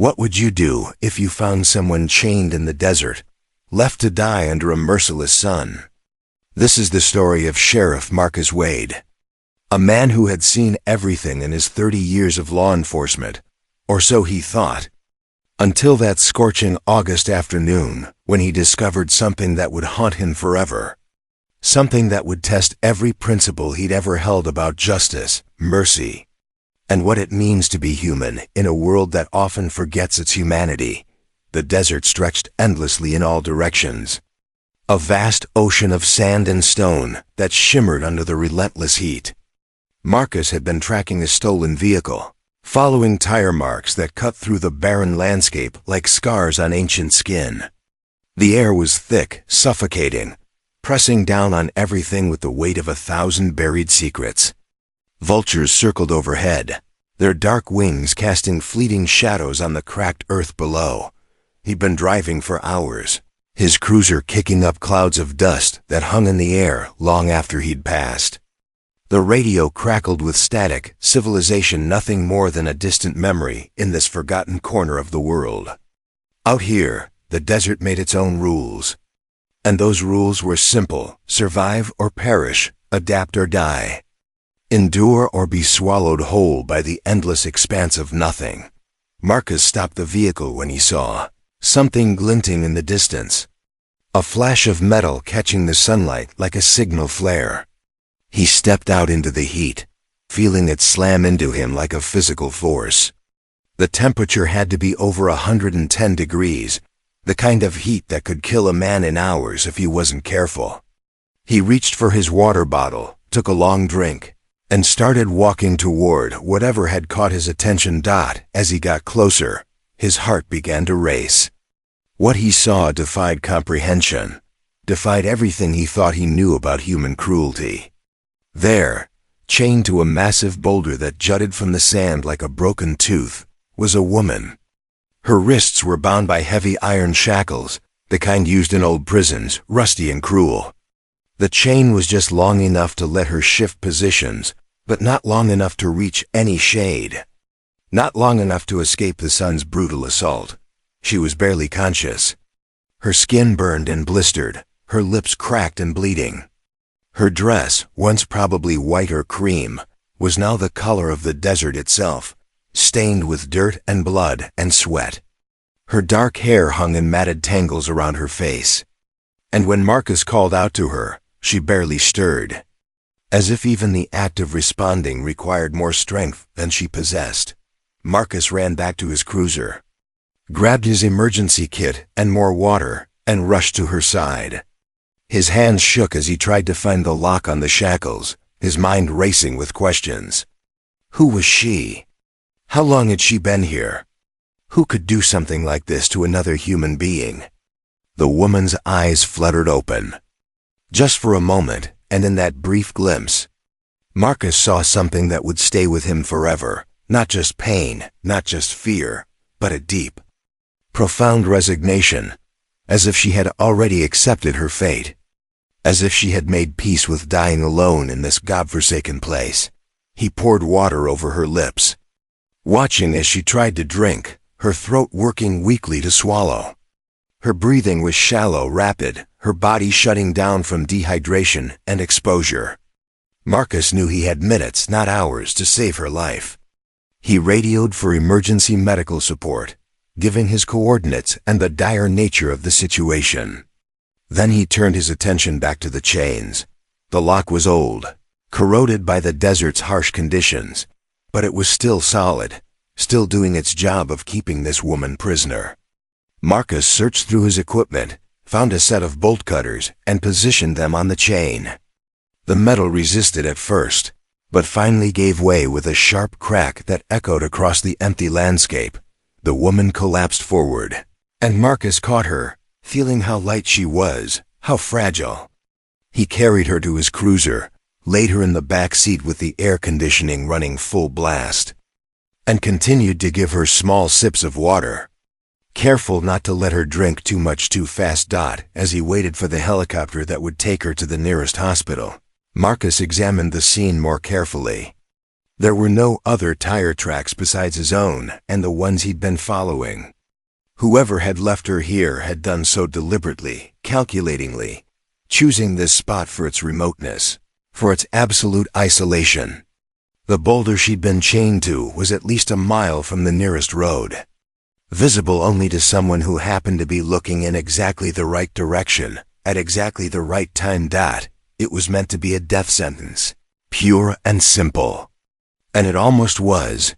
What would you do if you found someone chained in the desert, left to die under a merciless sun? This is the story of Sheriff Marcus Wade, a man who had seen everything in his 30 years of law enforcement, or so he thought, until that scorching August afternoon when he discovered something that would haunt him forever. Something that would test every principle he'd ever held about justice, mercy, and what it means to be human in a world that often forgets its humanity. The desert stretched endlessly in all directions. A vast ocean of sand and stone that shimmered under the relentless heat. Marcus had been tracking a stolen vehicle, following tire marks that cut through the barren landscape like scars on ancient skin. The air was thick, suffocating, pressing down on everything with the weight of 1,000 buried secrets. Vultures circled overhead, their dark wings casting fleeting shadows on the cracked earth below. He'd been driving for hours, his cruiser kicking up clouds of dust that hung in the air long after he'd passed. The radio crackled with static, civilization nothing more than a distant memory in this forgotten corner of the world. Out here, the desert made its own rules. And those rules were simple: survive or perish, adapt or die. Endure or be swallowed whole by the endless expanse of nothing. Marcus stopped the vehicle when he saw something glinting in the distance. A flash of metal catching the sunlight like a signal flare. He stepped out into the heat, feeling it slam into him like a physical force. The temperature had to be over 110 degrees, the kind of heat that could kill a man in hours if he wasn't careful. He reached for his water bottle, took a long drink, and started walking toward whatever had caught his attention. As he got closer, his heart began to race. What he saw defied comprehension, defied everything he thought he knew about human cruelty. There, chained to a massive boulder that jutted from the sand like a broken tooth, was a woman. Her wrists were bound by heavy iron shackles, the kind used in old prisons, rusty and cruel. The chain was just long enough to let her shift positions, but not long enough to reach any shade. Not long enough to escape the sun's brutal assault. She was barely conscious. Her skin burned and blistered, her lips cracked and bleeding. Her dress, once probably white or cream, was now the color of the desert itself, stained with dirt and blood and sweat. Her dark hair hung in matted tangles around her face. And when Marcus called out to her, she barely stirred, as if even the act of responding required more strength than she possessed. Marcus ran back to his cruiser, grabbed his emergency kit and more water, and rushed to her side. His hands shook as he tried to find the lock on the shackles, his mind racing with questions. Who was she? How long had she been here? Who could do something like this to another human being? The woman's eyes fluttered open. Just for a moment, and in that brief glimpse, Marcus saw something that would stay with him forever. Not just pain, not just fear, but a deep, profound resignation, as if she had already accepted her fate. As if she had made peace with dying alone in this godforsaken place. He poured water over her lips, watching as she tried to drink, her throat working weakly to swallow. Her breathing was shallow, rapid, her body shutting down from dehydration and exposure. Marcus knew he had minutes, not hours, to save her life. He radioed for emergency medical support, giving his coordinates and the dire nature of the situation. Then he turned his attention back to the chains. The lock was old, corroded by the desert's harsh conditions, but it was still solid, still doing its job of keeping this woman prisoner. Marcus searched through his equipment, found a set of bolt cutters, and positioned them on the chain. The metal resisted at first, but finally gave way with a sharp crack that echoed across the empty landscape. The woman collapsed forward, and Marcus caught her, feeling how light she was, how fragile. He carried her to his cruiser, laid her in the back seat with the air conditioning running full blast, and continued to give her small sips of water, careful not to let her drink too much too fast. As he waited for the helicopter that would take her to the nearest hospital, Marcus examined the scene more carefully. There were no other tire tracks besides his own and the ones he'd been following. Whoever had left her here had done so deliberately, calculatingly, choosing this spot for its remoteness, for its absolute isolation. The boulder she'd been chained to was at least a mile from the nearest road, visible only to someone who happened to be looking in exactly the right direction, at exactly the right time. It was meant to be a death sentence, pure and simple. And it almost was.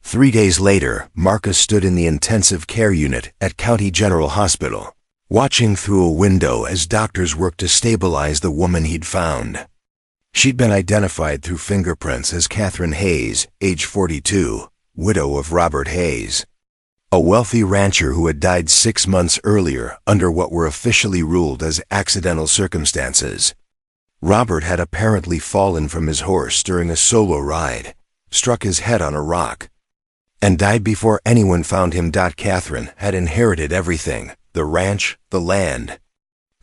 3 days later, Marcus stood in the intensive care unit at County General Hospital, watching through a window as doctors worked to stabilize the woman he'd found. She'd been identified through fingerprints as Catherine Hayes, age 42, widow of Robert Hayes, a wealthy rancher who had died 6 months earlier under what were officially ruled as accidental circumstances. Robert had apparently fallen from his horse during a solo ride, struck his head on a rock, and died before anyone found him. Catherine had inherited everything: the ranch, the land,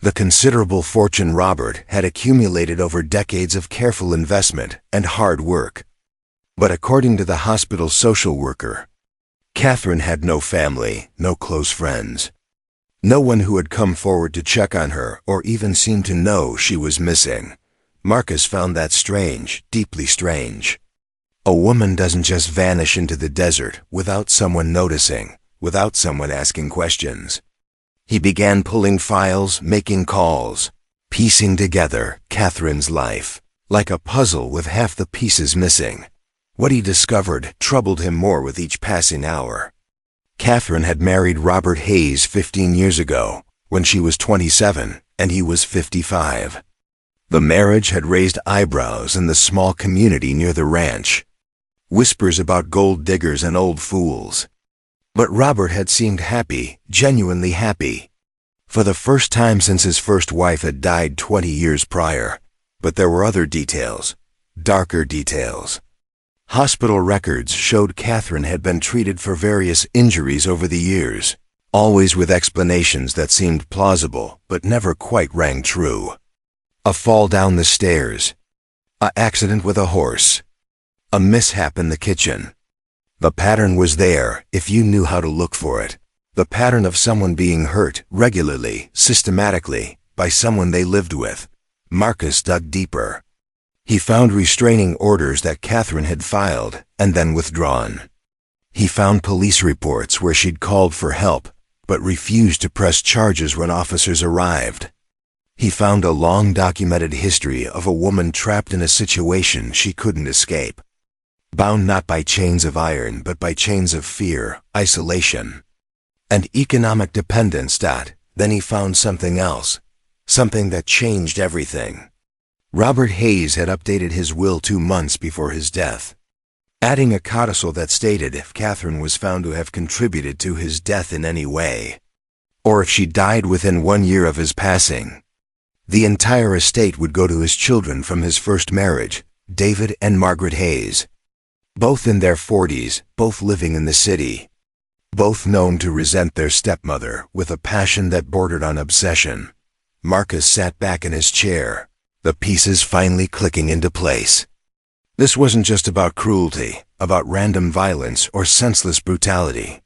the considerable fortune Robert had accumulated over decades of careful investment and hard work. But according to the hospital social worker, Catherine had no family, no close friends. No one who had come forward to check on her or even seemed to know she was missing. Marcus found that strange, deeply strange. A woman doesn't just vanish into the desert without someone noticing, without someone asking questions. He began pulling files, making calls, piecing together Catherine's life, like a puzzle with half the pieces missing. What he discovered troubled him more with each passing hour. Catherine had married Robert Hayes 15 years ago, when she was 27 and he was 55. The marriage had raised eyebrows in the small community near the ranch. Whispers about gold diggers and old fools. But Robert had seemed happy, genuinely happy, for the first time since his first wife had died 20 years prior. But there were other details, darker details. Hospital records showed Catherine had been treated for various injuries over the years, always with explanations that seemed plausible but never quite rang true. A fall down the stairs, an accident with a horse, a mishap in the kitchen. The pattern was there if you knew how to look for it. The pattern of someone being hurt regularly, systematically, by someone they lived with. Marcus dug deeper. He found restraining orders that Catherine had filed and then withdrawn. He found police reports where she'd called for help but refused to press charges when officers arrived. He found a long documented history of a woman trapped in a situation she couldn't escape. Bound not by chains of iron but by chains of fear, isolation, and economic dependence. Then he found something else, something that changed everything. Robert Hayes had updated his will 2 months before his death, adding a codicil that stated if Catherine was found to have contributed to his death in any way, or if she died within 1 year of his passing, the entire estate would go to his children from his first marriage, David and Margaret Hayes. Both in their 40s, both living in the city, both known to resent their stepmother with a passion that bordered on obsession. Marcus sat back in his chair, the pieces finally clicking into place. This wasn't just about cruelty, about random violence or senseless brutality.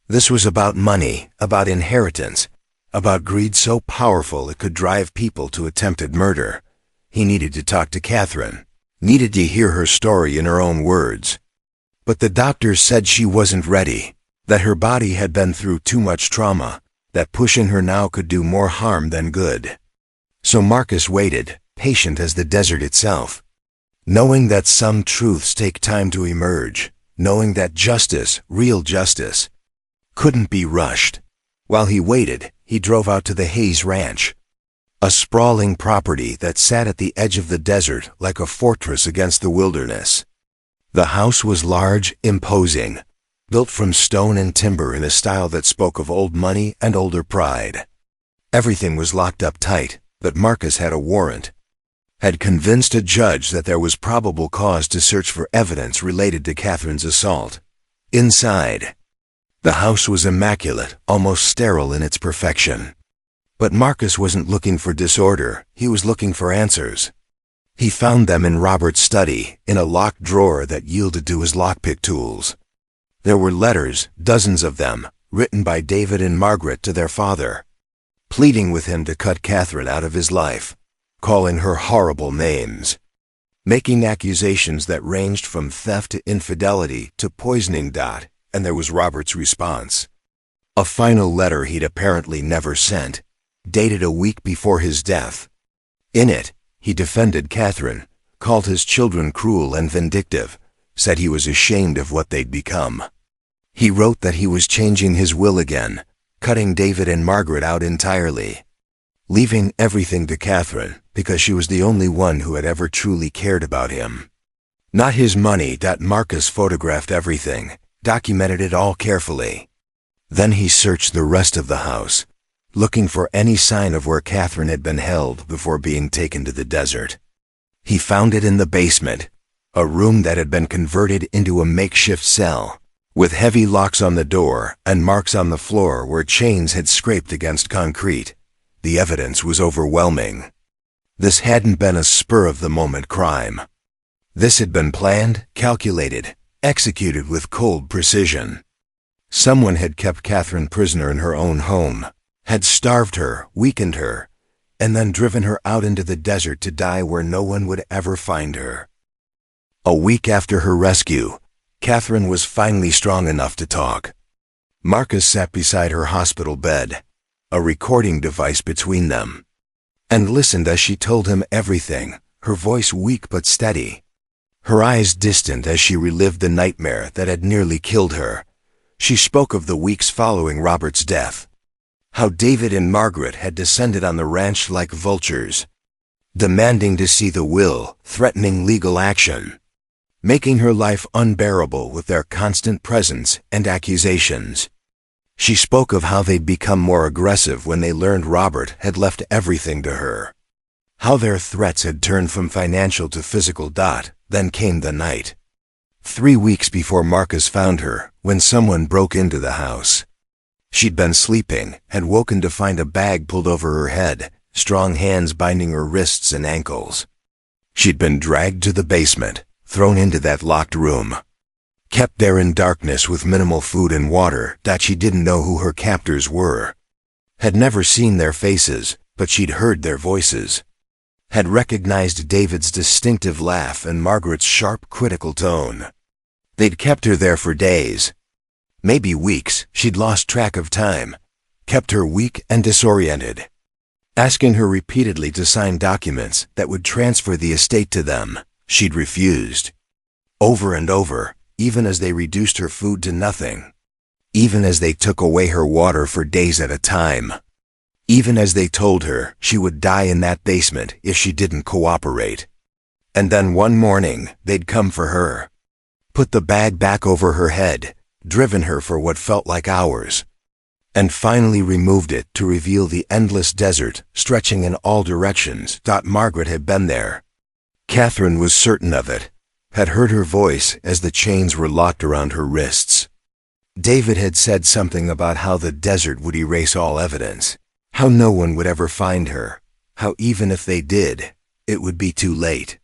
This was about money, about inheritance, about greed so powerful it could drive people to attempted murder. He needed to talk to Catherine, needed to hear her story in her own words. But the doctors said she wasn't ready, that her body had been through too much trauma, that pushing her now could do more harm than good. So Marcus waited, patient as the desert itself, knowing that some truths take time to emerge, knowing that justice, real justice, couldn't be rushed. While he waited, he drove out to the Hayes Ranch, a sprawling property that sat at the edge of the desert like a fortress against the wilderness. The house was large, imposing, built from stone and timber in a style that spoke of old money and older pride. Everything was locked up tight, but Marcus had a warrant, had convinced a judge that there was probable cause to search for evidence related to Catherine's assault. Inside, the house was immaculate, almost sterile in its perfection. But Marcus wasn't looking for disorder, he was looking for answers. He found them in Robert's study, in a locked drawer that yielded to his lockpick tools. There were letters, dozens of them, written by David and Margaret to their father, pleading with him to cut Catherine out of his life, calling her horrible names, making accusations that ranged from theft to infidelity to poisoning. And there was Robert's response. A final letter he'd apparently never sent, dated a week before his death. In it, he defended Catherine, called his children cruel and vindictive, said he was ashamed of what they'd become. He wrote that he was changing his will again, cutting David and Margaret out entirely, leaving everything to Catherine because she was the only one who had ever truly cared about him. Not his money. Marcus photographed everything, documented it all carefully. Then he searched the rest of the house, looking for any sign of where Catherine had been held before being taken to the desert. He found it in the basement, a room that had been converted into a makeshift cell, with heavy locks on the door and marks on the floor where chains had scraped against concrete. The evidence was overwhelming. This hadn't been a spur-of-the-moment crime. This had been planned, calculated, executed with cold precision. Someone had kept Catherine prisoner in her own home, had starved her, weakened her, and then driven her out into the desert to die where no one would ever find her. A week after her rescue, Catherine was finally strong enough to talk. Marcus sat beside her hospital bed, a recording device between them, and listened as she told him everything, her voice weak but steady, her eyes distant as she relived the nightmare that had nearly killed her. She spoke of the weeks following Robert's death, how David and Margaret had descended on the ranch like vultures, demanding to see the will, threatening legal action, making her life unbearable with their constant presence and accusations. She spoke of how they'd become more aggressive when they learned Robert had left everything to her, how their threats had turned from financial to physical. Then came the night, 3 weeks before Marcus found her, when someone broke into the house. She'd been sleeping, had woken to find a bag pulled over her head, strong hands binding her wrists and ankles. She'd been dragged to the basement, thrown into that locked room, kept there in darkness with minimal food and water. She didn't know who her captors were, had never seen their faces, but she'd heard their voices, had recognized David's distinctive laugh and Margaret's sharp, critical tone. They'd kept her there for days, maybe weeks. She'd lost track of time, kept her weak and disoriented, asking her repeatedly to sign documents that would transfer the estate to them. She'd refused, over and over, even as they reduced her food to nothing, even as they took away her water for days at a time, even as they told her she would die in that basement if she didn't cooperate. And then one morning, they'd come for her, put the bag back over her head, driven her for what felt like hours, and finally removed it to reveal the endless desert stretching in all directions. Margaret had been there. Catherine was certain of it, had heard her voice as the chains were locked around her wrists. David had said something about how the desert would erase all evidence, how no one would ever find her, how even if they did, it would be too late.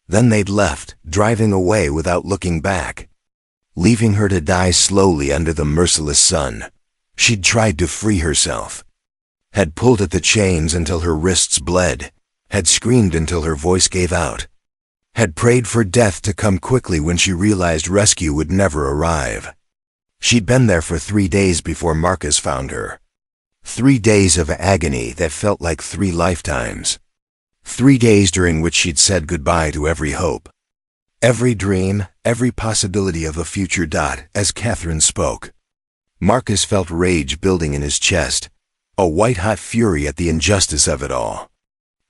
Then they'd left, driving away without looking back, leaving her to die slowly under the merciless sun. She'd tried to free herself, had pulled at the chains until her wrists bled, had screamed until her voice gave out, had prayed for death to come quickly when she realized rescue would never arrive. She'd been there for 3 days before Marcus found her. 3 days of agony that felt like 3 lifetimes. 3 days during which she'd said goodbye to every hope, every dream, every possibility of a future. As Catherine spoke, Marcus felt rage building in his chest, a white-hot fury at the injustice of it all,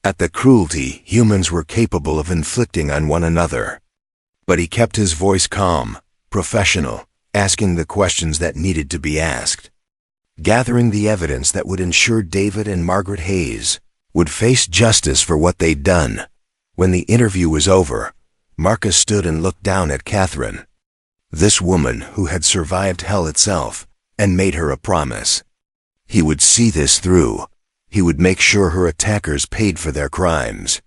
at the cruelty humans were capable of inflicting on one another. But he kept his voice calm, professional, asking the questions that needed to be asked, gathering the evidence that would ensure David and Margaret Hayes would face justice for what they'd done. When the interview was over, Marcus stood and looked down at Catherine, this woman who had survived hell itself, and made her a promise. He would see this through. He would make sure her attackers paid for their crimes.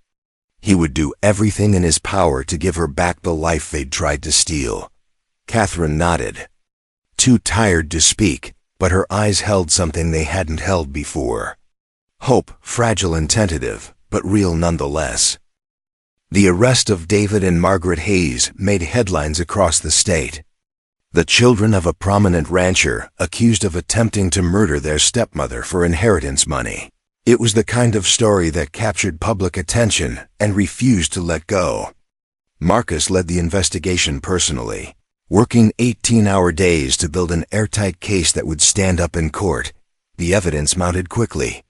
He would do everything in his power to give her back the life they'd tried to steal. Catherine nodded, too tired to speak, but her eyes held something they hadn't held before. Hope, fragile and tentative, but real nonetheless. The arrest of David and Margaret Hayes made headlines across the state. The children of a prominent rancher accused of attempting to murder their stepmother for inheritance money. It was the kind of story that captured public attention and refused to let go. Marcus led the investigation personally, working 18-hour days to build an airtight case that would stand up in court. The evidence mounted quickly.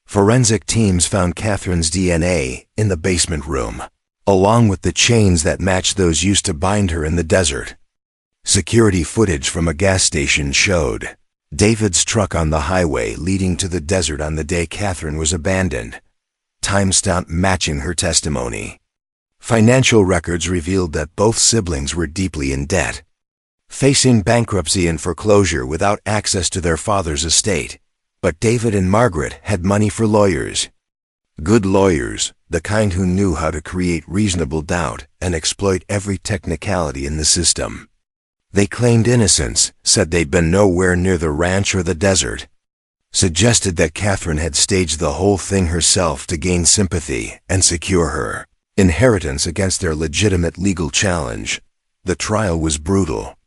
Forensic teams found Catherine's DNA in the basement room, along with the chains that matched those used to bind her in the desert. Security footage from a gas station showed David's truck on the highway leading to the desert on the day Catherine was abandoned, timestamp matching her testimony. Financial records revealed that both siblings were deeply in debt, facing bankruptcy and foreclosure without access to their father's estate. But David and Margaret had money for lawyers. Good lawyers, the kind who knew how to create reasonable doubt and exploit every technicality in the system. They claimed innocence, said they'd been nowhere near the ranch or the desert, suggested that Catherine had staged the whole thing herself to gain sympathy and secure her inheritance against their legitimate legal challenge. The trial was brutal,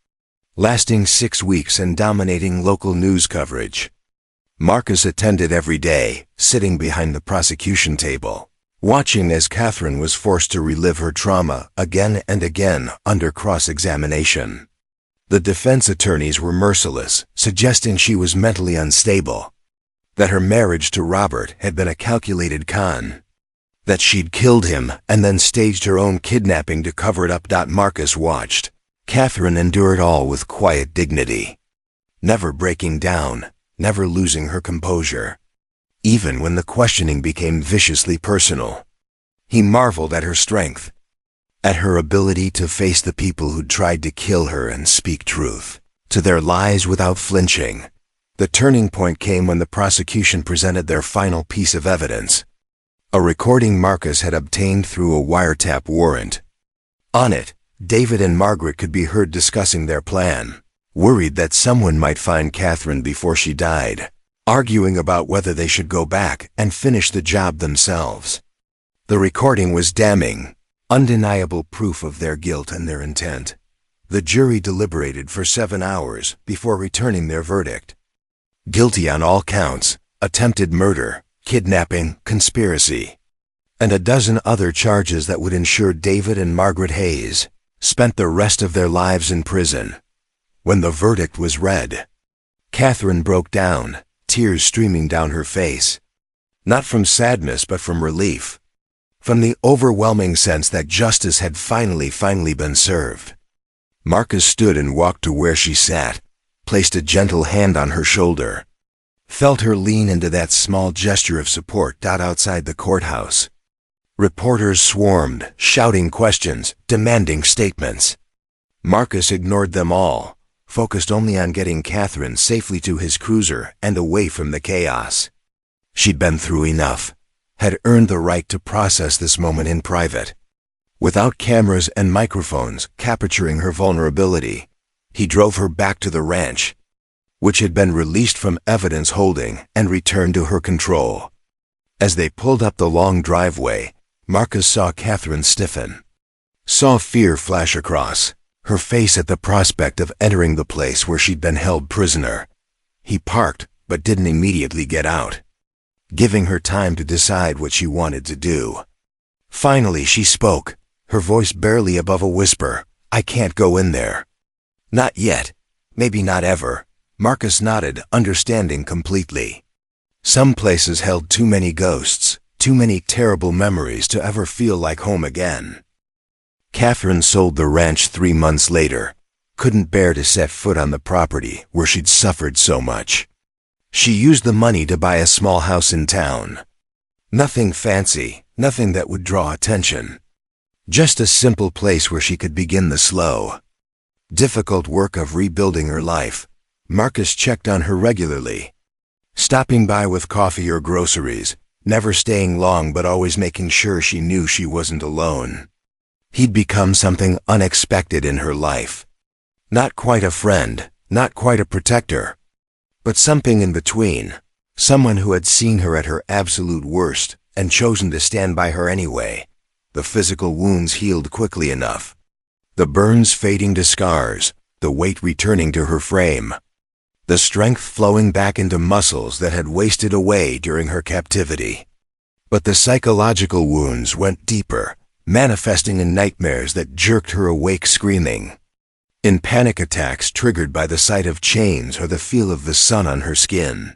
lasting 6 weeks and dominating local news coverage. Marcus attended every day, sitting behind the prosecution table, watching as Catherine was forced to relive her trauma again and again under cross-examination. The defense attorneys were merciless, suggesting she was mentally unstable, that her marriage to Robert had been a calculated con, that she'd killed him and then staged her own kidnapping to cover it up. Marcus watched. Catherine endured all with quiet dignity, never breaking down, never losing her composure. Even when the questioning became viciously personal, he marveled at her strength, at her ability to face the people who'd tried to kill her and speak truth to their lies without flinching. The turning point came when the prosecution presented their final piece of evidence, a recording Marcus had obtained through a wiretap warrant. On it, David and Margaret could be heard discussing their plan, worried that someone might find Catherine before she died, arguing about whether they should go back and finish the job themselves. The recording was damning, undeniable proof of their guilt and their intent. The jury deliberated for 7 hours before returning their verdict. Guilty on all counts: attempted murder, kidnapping, conspiracy, and a dozen other charges that would ensure David and Margaret Hayes spent the rest of their lives in prison. When the verdict was read, Catherine broke down, tears streaming down her face. Not from sadness but from relief, from the overwhelming sense that justice had finally been served. Marcus stood and walked to where she sat, placed a gentle hand on her shoulder, felt her lean into that small gesture of support. Outside the courthouse, reporters swarmed, shouting questions, demanding statements. Marcus ignored them all, focused only on getting Catherine safely to his cruiser and away from the chaos. She'd been through enough, had earned the right to process this moment in private. Without cameras and microphones capturing her vulnerability, he drove her back to the ranch, which had been released from evidence holding and returned to her control. As they pulled up the long driveway, Marcus saw Catherine stiffen, saw fear flash across her face at the prospect of entering the place where she'd been held prisoner. He parked, but didn't immediately get out, giving her time to decide what she wanted to do. Finally she spoke, her voice barely above a whisper. "I can't go in there." "Not yet. Maybe not ever." Marcus nodded, understanding completely. Some places held too many ghosts, too many terrible memories to ever feel like home again. Catherine sold the ranch 3 months later, couldn't bear to set foot on the property where she'd suffered so much. She used the money to buy a small house in town. Nothing fancy, nothing that would draw attention. Just a simple place where she could begin the slow, difficult work of rebuilding her life. Marcus checked on her regularly, stopping by with coffee or groceries, never staying long but always making sure she knew she wasn't alone. He'd become something unexpected in her life. Not quite a friend, not quite a protector, but something in between. Someone who had seen her at her absolute worst and chosen to stand by her anyway. The physical wounds healed quickly enough. The burns fading to scars, the weight returning to her frame. The strength flowing back into muscles that had wasted away during her captivity. But the psychological wounds went deeper, manifesting in nightmares that jerked her awake screaming. In panic attacks triggered by the sight of chains or the feel of the sun on her skin.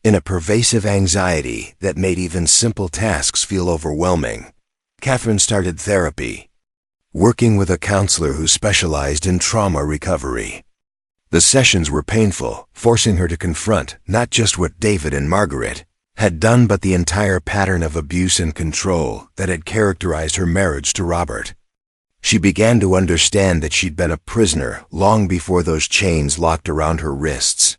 In a pervasive anxiety that made even simple tasks feel overwhelming, Catherine started therapy, working with a counselor who specialized in trauma recovery. The sessions were painful, forcing her to confront not just what David and Margaret had done but the entire pattern of abuse and control that had characterized her marriage to Robert. She began to understand that she'd been a prisoner long before those chains locked around her wrists.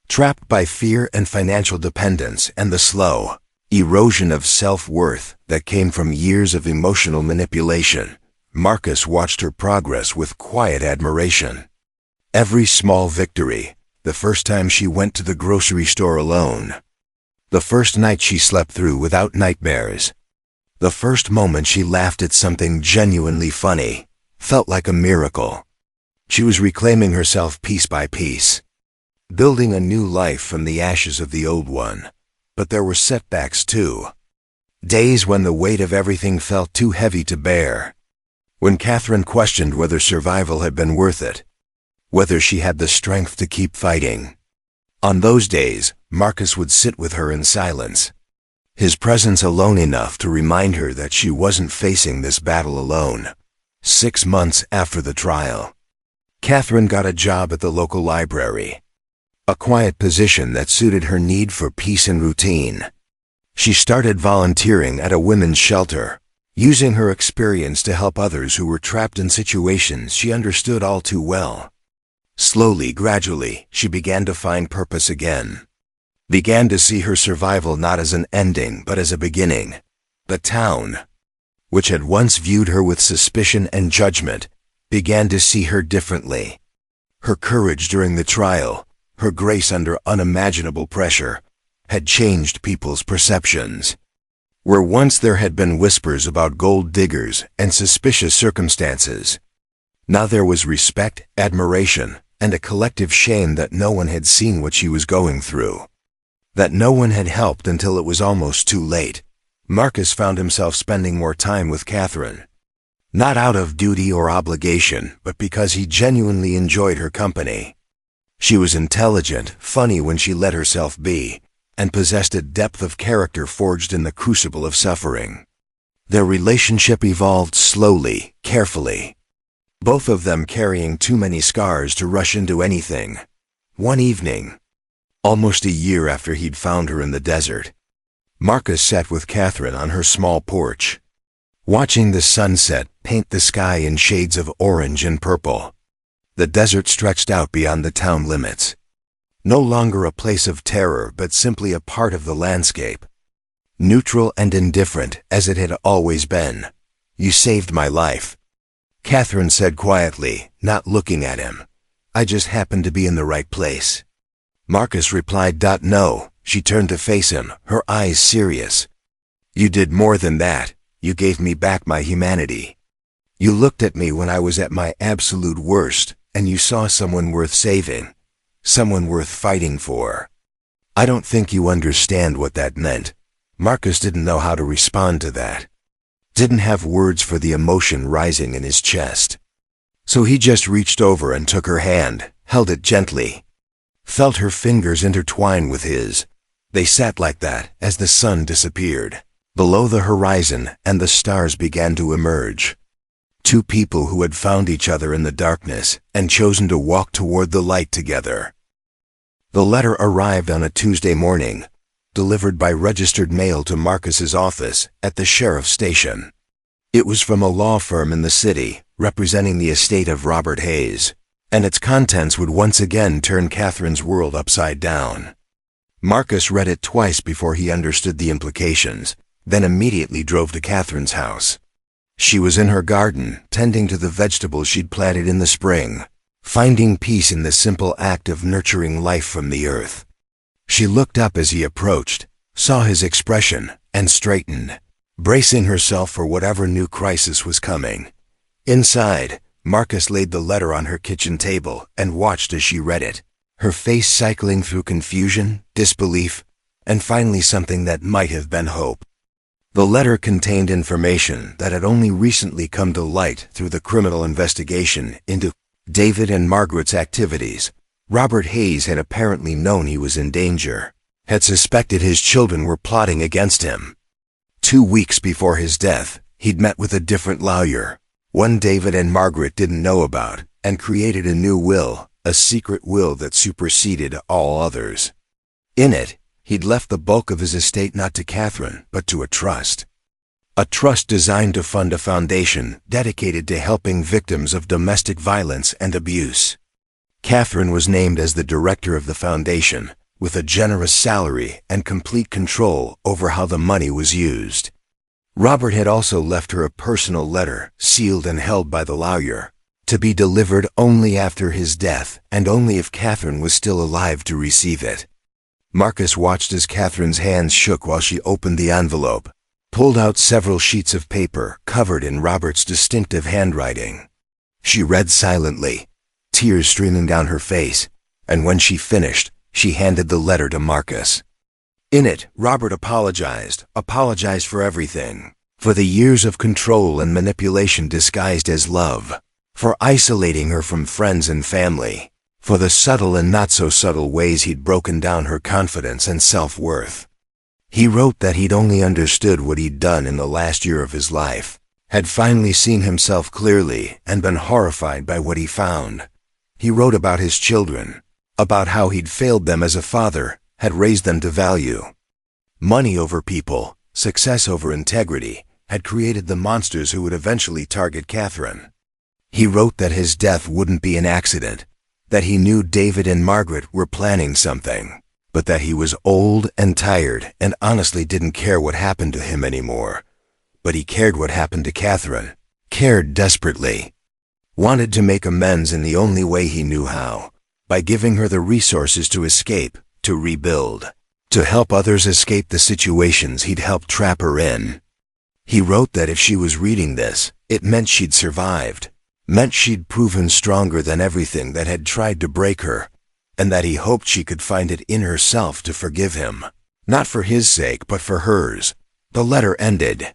Trapped by fear and financial dependence and the slow erosion of self-worth that came from years of emotional manipulation, Marcus watched her progress with quiet admiration. Every small victory, the first time she went to the grocery store alone, the first night she slept through without nightmares, the first moment she laughed at something genuinely funny, felt like a miracle. She was reclaiming herself piece by piece, building a new life from the ashes of the old one. But there were setbacks too. Days when the weight of everything felt too heavy to bear. When Catherine questioned whether survival had been worth it, whether she had the strength to keep fighting. On those days, Marcus would sit with her in silence, his presence alone enough to remind her that she wasn't facing this battle alone. 6 months after the trial, Catherine got a job at the local library, a quiet position that suited her need for peace and routine. She started volunteering at a women's shelter, using her experience to help others who were trapped in situations she understood all too well. Slowly, gradually, she began to find purpose again. Began to see her survival not as an ending but as a beginning. The town, which had once viewed her with suspicion and judgment, began to see her differently. Her courage during the trial, her grace under unimaginable pressure, had changed people's perceptions. Where once there had been whispers about gold diggers and suspicious circumstances, now there was respect, admiration, and a collective shame that no one had seen what she was going through. That no one had helped until it was almost too late. Marcus found himself spending more time with Catherine. Not out of duty or obligation, but because he genuinely enjoyed her company. She was intelligent, funny when she let herself be, and possessed a depth of character forged in the crucible of suffering. Their relationship evolved slowly, carefully, both of them carrying too many scars to rush into anything. One evening, almost a year after he'd found her in the desert, Marcus sat with Catherine on her small porch, watching the sunset paint the sky in shades of orange and purple. The desert stretched out beyond the town limits, no longer a place of terror but simply a part of the landscape. Neutral and indifferent as it had always been. "You saved my life," Catherine said quietly, not looking at him. "I just happened to be in the right place." Marcus replied, "No." She turned to face him, her eyes serious. "You did more than that. You gave me back my humanity. You looked at me when I was at my absolute worst, and you saw someone worth saving, someone worth fighting for." "I don't think you understand what that meant." Marcus didn't know how to respond to that. Didn't have words for the emotion rising in his chest. So he just reached over and took her hand, held it gently, felt her fingers intertwine with his. They sat like that as the sun disappeared below the horizon and the stars began to emerge. Two people who had found each other in the darkness and chosen to walk toward the light together. The letter arrived on a Tuesday morning, delivered by registered mail to Marcus's office at the sheriff's station. It was from a law firm in the city, representing the estate of Robert Hayes, and its contents would once again turn Catherine's world upside down. Marcus read it twice before he understood the implications, then immediately drove to Catherine's house. She was in her garden, tending to the vegetables she'd planted in the spring, finding peace in the simple act of nurturing life from the earth. She looked up as he approached, saw his expression, and straightened, bracing herself for whatever new crisis was coming. Inside, Marcus laid the letter on her kitchen table and watched as she read it, her face cycling through confusion, disbelief, and finally something that might have been hope. The letter contained information that had only recently come to light through the criminal investigation into David and Margaret's activities. Robert Hayes had apparently known he was in danger, had suspected his children were plotting against him. 2 weeks before his death, he'd met with a different lawyer, one David and Margaret didn't know about, and created a new will, a secret will that superseded all others. In it, he'd left the bulk of his estate not to Catherine, but to a trust. A trust designed to fund a foundation dedicated to helping victims of domestic violence and abuse. Catherine was named as the director of the foundation, with a generous salary and complete control over how the money was used. Robert had also left her a personal letter, sealed and held by the lawyer, to be delivered only after his death and only if Catherine was still alive to receive it. Marcus watched as Catherine's hands shook while she opened the envelope, pulled out several sheets of paper covered in Robert's distinctive handwriting. She read silently, tears streaming down her face, and when she finished, she handed the letter to Marcus. In it, Robert apologized for everything, for the years of control and manipulation disguised as love, for isolating her from friends and family, for the subtle and not-so-subtle ways he'd broken down her confidence and self-worth. He wrote that he'd only understood what he'd done in the last year of his life, had finally seen himself clearly and been horrified by what he found. He wrote about his children, about how he'd failed them as a father, had raised them to value. Money over people, success over integrity, had created the monsters who would eventually target Catherine. He wrote that his death wouldn't be an accident, that he knew David and Margaret were planning something, but that he was old and tired and honestly didn't care what happened to him anymore. But he cared what happened to Catherine, cared desperately, wanted to make amends in the only way he knew how, by giving her the resources to escape, to rebuild, to help others escape the situations he'd helped trap her in. He wrote that if she was reading this, it meant she'd survived, meant she'd proven stronger than everything that had tried to break her, and that he hoped she could find it in herself to forgive him, not for his sake but for hers. The letter ended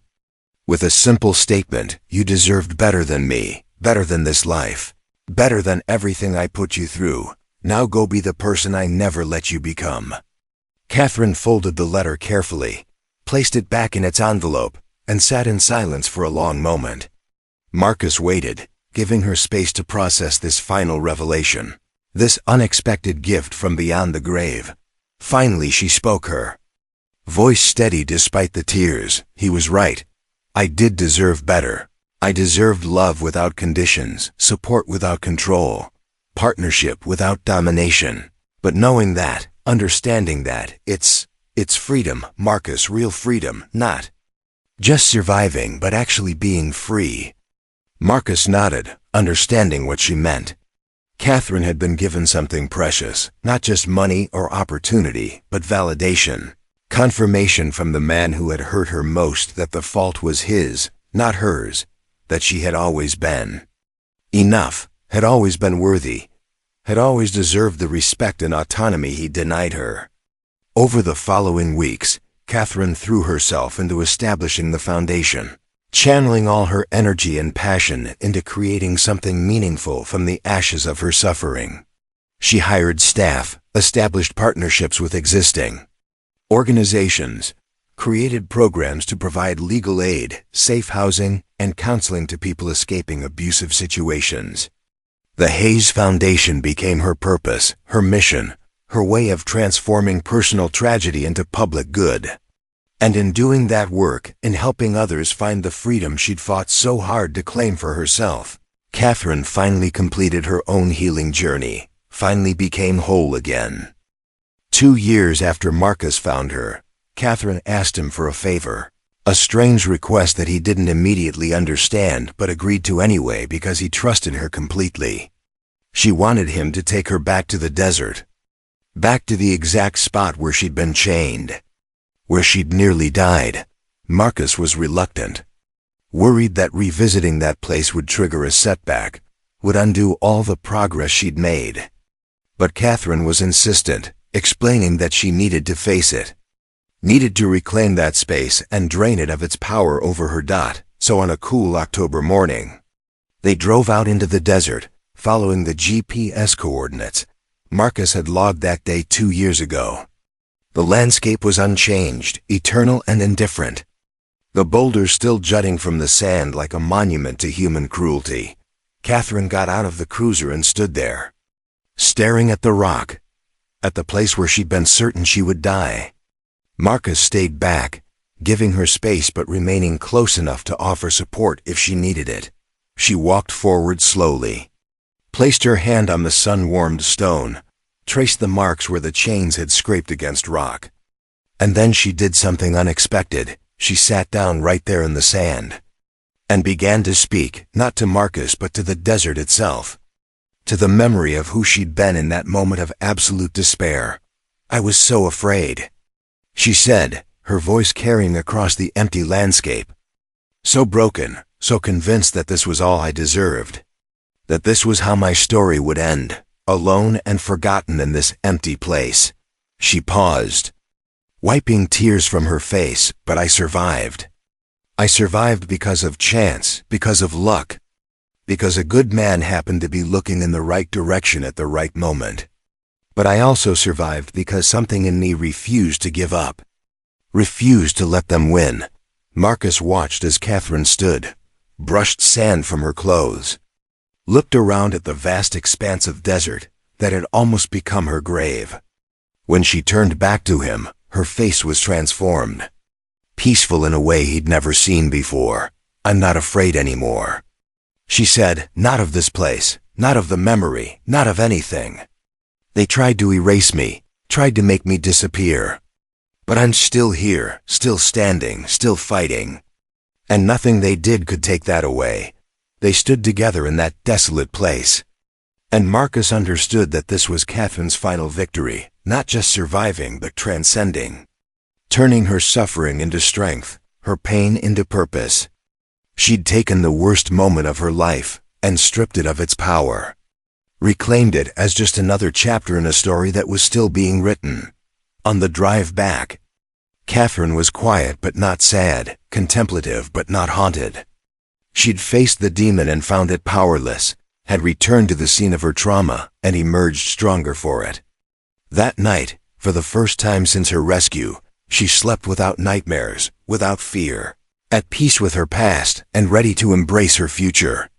with a simple statement: "You deserved better than me, better than this life, better than everything I put you through. Now go be the person I never let you become." Catherine folded the letter carefully, placed it back in its envelope, and sat in silence for a long moment. Marcus waited, giving her space to process this final revelation, this unexpected gift from beyond the grave. Finally she spoke, her voice steady despite the tears. He was right. I did deserve better. I deserved love without conditions, support without control, partnership without domination. But knowing that, understanding that, it's freedom, Marcus, real freedom, not just surviving but actually being free. Marcus nodded, understanding what she meant. Catherine had been given something precious, not just money or opportunity, but validation, confirmation from the man who had hurt her most that the fault was his, not hers, that she had always been enough, had always been worthy, had always deserved the respect and autonomy he denied her. Over the following weeks, Catherine threw herself into establishing the foundation, channeling all her energy and passion into creating something meaningful from the ashes of her suffering. She hired staff, established partnerships with existing organizations, created programs to provide legal aid, safe housing, and counseling to people escaping abusive situations. The Hayes Foundation became her purpose, her mission, her way of transforming personal tragedy into public good. And in doing that work, in helping others find the freedom she'd fought so hard to claim for herself, Catherine finally completed her own healing journey, finally became whole again. 2 years after Marcus found her, Catherine asked him for a favor. A strange request that he didn't immediately understand but agreed to anyway because he trusted her completely. She wanted him to take her back to the desert. Back to the exact spot where she'd been chained. Where she'd nearly died. Marcus was reluctant. Worried that revisiting that place would trigger a setback, would undo all the progress she'd made. But Catherine was insistent, explaining that she needed to face it. Needed to reclaim that space and drain it of its power over her. So on a cool October morning, they drove out into the desert, following the GPS coordinates Marcus had logged that day 2 years ago. The landscape was unchanged, eternal and indifferent. The boulders still jutting from the sand like a monument to human cruelty. Catherine got out of the cruiser and stood there, staring at the rock, at the place where she'd been certain she would die. Marcus stayed back, giving her space but remaining close enough to offer support if she needed it. She walked forward slowly, placed her hand on the sun-warmed stone, traced the marks where the chains had scraped against rock. And then she did something unexpected. She sat down right there in the sand and began to speak, not to Marcus but to the desert itself, to the memory of who she'd been in that moment of absolute despair. "I was so afraid," she said, her voice carrying across the empty landscape. "So broken, so convinced that this was all I deserved. That this was how my story would end, alone and forgotten in this empty place." She paused, wiping tears from her face, "But I survived. I survived because of chance, because of luck, because a good man happened to be looking in the right direction at the right moment. But I also survived because something in me refused to give up, refused to let them win." Marcus watched as Catherine stood, brushed sand from her clothes, looked around at the vast expanse of desert that had almost become her grave. When she turned back to him, her face was transformed, peaceful in a way he'd never seen before. "I'm not afraid anymore," she said. "Not of this place, not of the memory, not of anything. They tried to erase me, tried to make me disappear. But I'm still here, still standing, still fighting. And nothing they did could take that away." They stood together in that desolate place. And Marcus understood that this was Catherine's final victory, not just surviving but transcending. Turning her suffering into strength, her pain into purpose. She'd taken the worst moment of her life and stripped it of its power. Reclaimed it as just another chapter in a story that was still being written. On the drive back, Catherine was quiet but not sad, contemplative but not haunted. She'd faced the demon and found it powerless, had returned to the scene of her trauma and emerged stronger for it. That night, for the first time since her rescue, she slept without nightmares, without fear, at peace with her past and ready to embrace her future.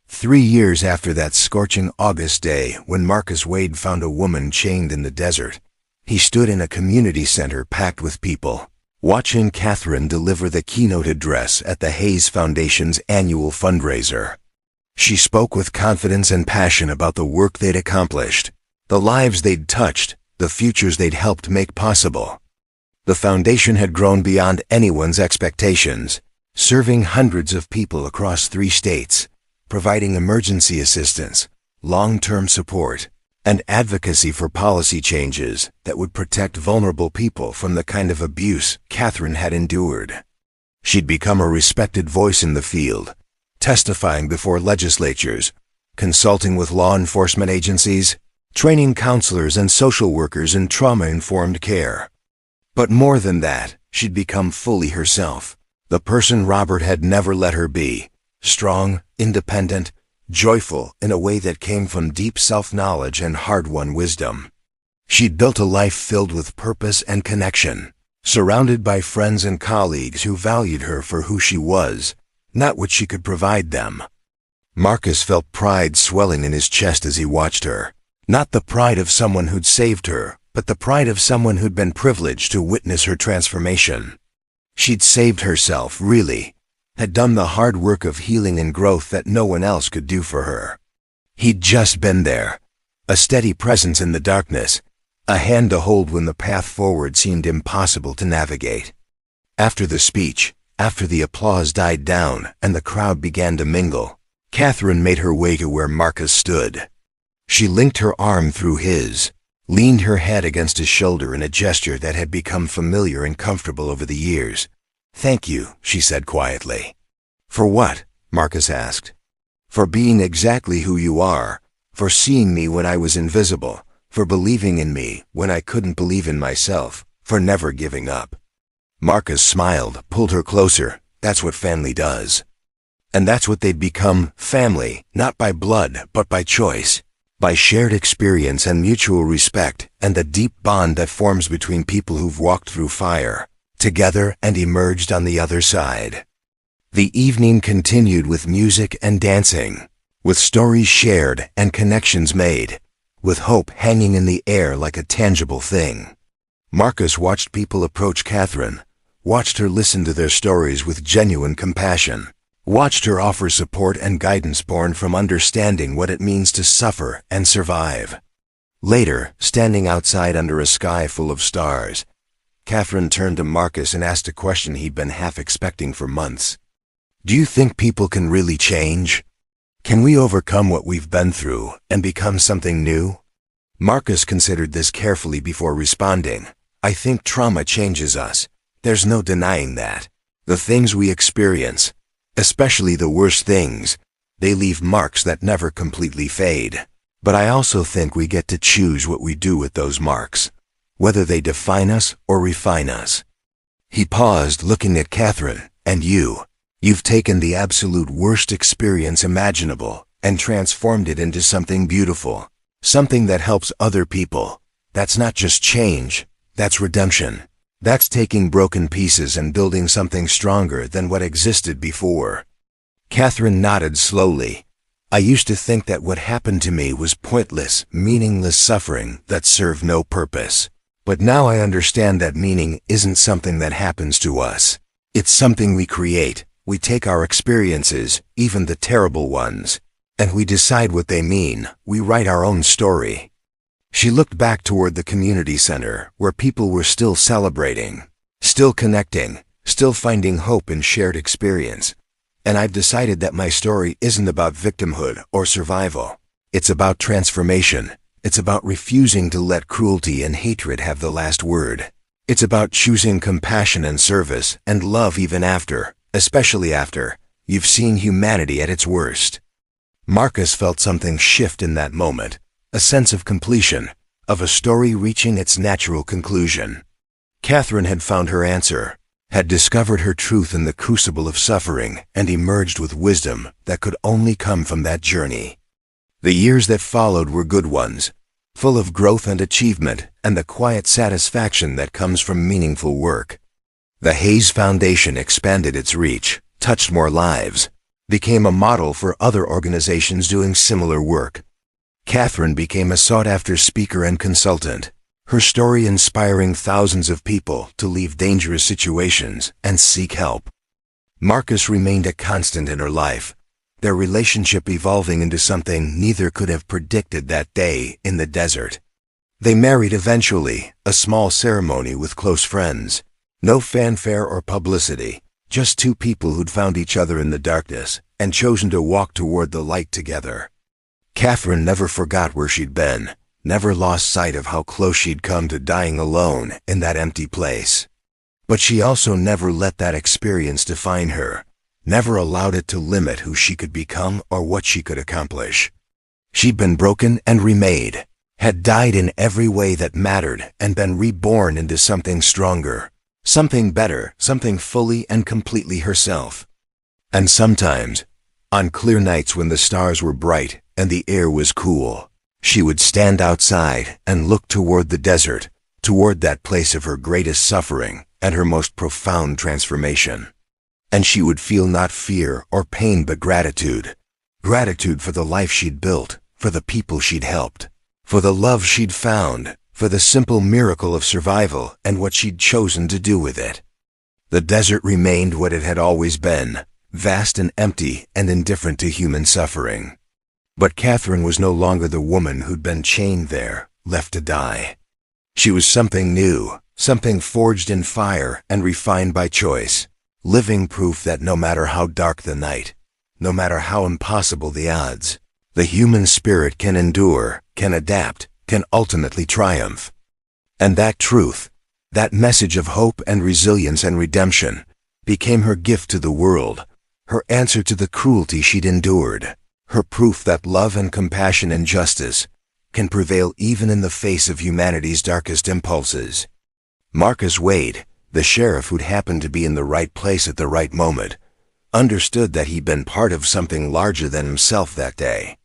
3 years after that scorching August day when Marcus Wade found a woman chained in the desert, he stood in a community center packed with people, watching Catherine deliver the keynote address at the Hayes Foundation's annual fundraiser. She spoke with confidence and passion about the work they'd accomplished, the lives they'd touched, the futures they'd helped make possible. The foundation had grown beyond anyone's expectations, serving hundreds of people across 3 states, providing emergency assistance, long-term support, and advocacy for policy changes that would protect vulnerable people from the kind of abuse Catherine had endured. She'd become a respected voice in the field, testifying before legislatures, consulting with law enforcement agencies, training counselors and social workers in trauma-informed care. But more than that, she'd become fully herself, the person Robert had never let her be, strong, independent, joyful in a way that came from deep self-knowledge and hard-won wisdom. She'd built a life filled with purpose and connection, surrounded by friends and colleagues who valued her for who she was, not what she could provide them. Marcus felt pride swelling in his chest as he watched her, not the pride of someone who'd saved her, but the pride of someone who'd been privileged to witness her transformation. She'd saved herself, really, had done the hard work of healing and growth that no one else could do for her. He'd just been there, a steady presence in the darkness, a hand to hold when the path forward seemed impossible to navigate. After the speech, after the applause died down and the crowd began to mingle, Catherine made her way to where Marcus stood. She linked her arm through his, leaned her head against his shoulder in a gesture that had become familiar and comfortable over the years. "Thank you," she said quietly. "For what?" Marcus asked. "For being exactly who you are, for seeing me when I was invisible, for believing in me when I couldn't believe in myself, for never giving up." Marcus smiled, pulled her closer. That's what family does. And that's what they'd become, family, not by blood, but by choice, by shared experience and mutual respect, and the deep bond that forms between people who've walked through fire, together and emerged on the other side. The evening continued with music and dancing, with stories shared and connections made, with hope hanging in the air like a tangible thing. Marcus watched people approach Catherine, watched her listen to their stories with genuine compassion, watched her offer support and guidance born from understanding what it means to suffer and survive. Later, standing outside under a sky full of stars, Catherine turned to Marcus and asked a question he'd been half expecting for months. "Do you think people can really change? Can we overcome what we've been through and become something new?" Marcus considered this carefully before responding. "I think trauma changes us. There's no denying that. The things we experience, especially the worst things, they leave marks that never completely fade. But I also think we get to choose what we do with those marks, whether they define us or refine us." He paused, looking at Catherine. "And you've taken the absolute worst experience imaginable and transformed it into something beautiful, something that helps other people. That's not just change, that's redemption. That's taking broken pieces and building something stronger than what existed before." Catherine nodded slowly. "I used to think that what happened to me was pointless, meaningless suffering that served no purpose. But now I understand that meaning isn't something that happens to us. It's something we create. We take our experiences, even the terrible ones, and we decide what they mean. We write our own story." She looked back toward the community center, where people were still celebrating, still connecting, still finding hope in shared experience. "And I've decided that my story isn't about victimhood or survival. It's about transformation. It's about refusing to let cruelty and hatred have the last word. It's about choosing compassion and service and love even after, especially after, you've seen humanity at its worst." Marcus felt something shift in that moment. A sense of completion, of a story reaching its natural conclusion. Catherine had found her answer, had discovered her truth in the crucible of suffering, and emerged with wisdom that could only come from that journey. The years that followed were good ones, full of growth and achievement, and the quiet satisfaction that comes from meaningful work. The Hayes Foundation expanded its reach, touched more lives, became a model for other organizations doing similar work. Catherine became a sought-after speaker and consultant, her story inspiring thousands of people to leave dangerous situations and seek help. Marcus remained a constant in her life, their relationship evolving into something neither could have predicted that day in the desert. They married eventually, a small ceremony with close friends. No fanfare or publicity, just two people who'd found each other in the darkness and chosen to walk toward the light together. Catherine never forgot where she'd been, never lost sight of how close she'd come to dying alone in that empty place. But she also never let that experience define her, never allowed it to limit who she could become or what she could accomplish. She'd been broken and remade, had died in every way that mattered and been reborn into something stronger, something better, something fully and completely herself. And sometimes, on clear nights when the stars were bright and the air was cool, she would stand outside and look toward the desert, toward that place of her greatest suffering and her most profound transformation. And she would feel not fear or pain but gratitude. Gratitude for the life she'd built, for the people she'd helped, for the love she'd found, for the simple miracle of survival and what she'd chosen to do with it. The desert remained what it had always been, vast and empty and indifferent to human suffering. But Catherine was no longer the woman who'd been chained there, left to die. She was something new, something forged in fire and refined by choice, living proof that no matter how dark the night, no matter how impossible the odds, the human spirit can endure, can adapt, can ultimately triumph. And that truth, that message of hope and resilience and redemption, became her gift to the world, her answer to the cruelty she'd endured, her proof that love and compassion and justice can prevail even in the face of humanity's darkest impulses. Marcus Wade, the sheriff who'd happened to be in the right place at the right moment, understood that he'd been part of something larger than himself that day.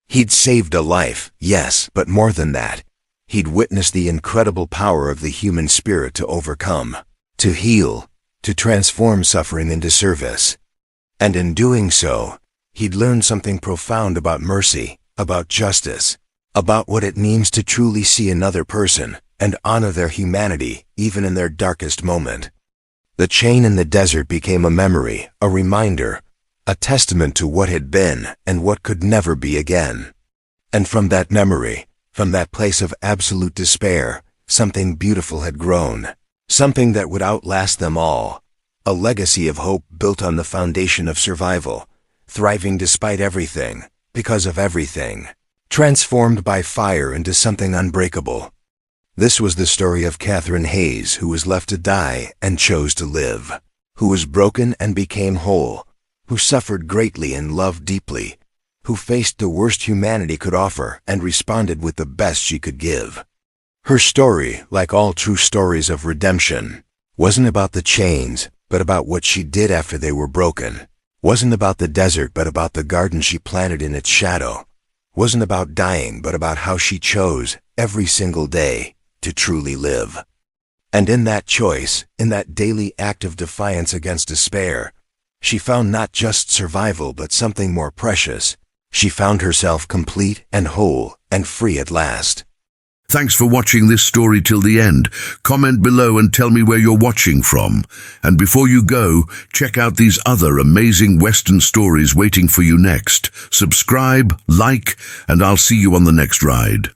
He'd saved a life, yes, but more than that. He'd witnessed the incredible power of the human spirit to overcome, to heal, to transform suffering into service. And in doing so, he'd learned something profound about mercy, about justice, about what it means to truly see another person and honor their humanity even in their darkest moment. The chain in the desert became a memory, a reminder, a testament to what had been and what could never be again. And from that memory, from that place of absolute despair, something beautiful had grown, something that would outlast them all, a legacy of hope built on the foundation of survival, thriving despite everything, because of everything, transformed by fire into something unbreakable. This was the story of Catherine Hayes, who was left to die and chose to live, who was broken and became whole, who suffered greatly and loved deeply, who faced the worst humanity could offer and responded with the best she could give. Her story, like all true stories of redemption, wasn't about the chains, but about what she did after they were broken. Wasn't about the desert, but about the garden she planted in its shadow. Wasn't about dying, but about how she chose, every single day, to truly live. And in that choice, in that daily act of defiance against despair, she found not just survival but something more precious. She found herself complete and whole and free at last. Thanks for watching this story till the end. Comment below and tell me where you're watching from. And before you go, check out these other amazing Western stories waiting for you next. Subscribe, like, and I'll see you on the next ride.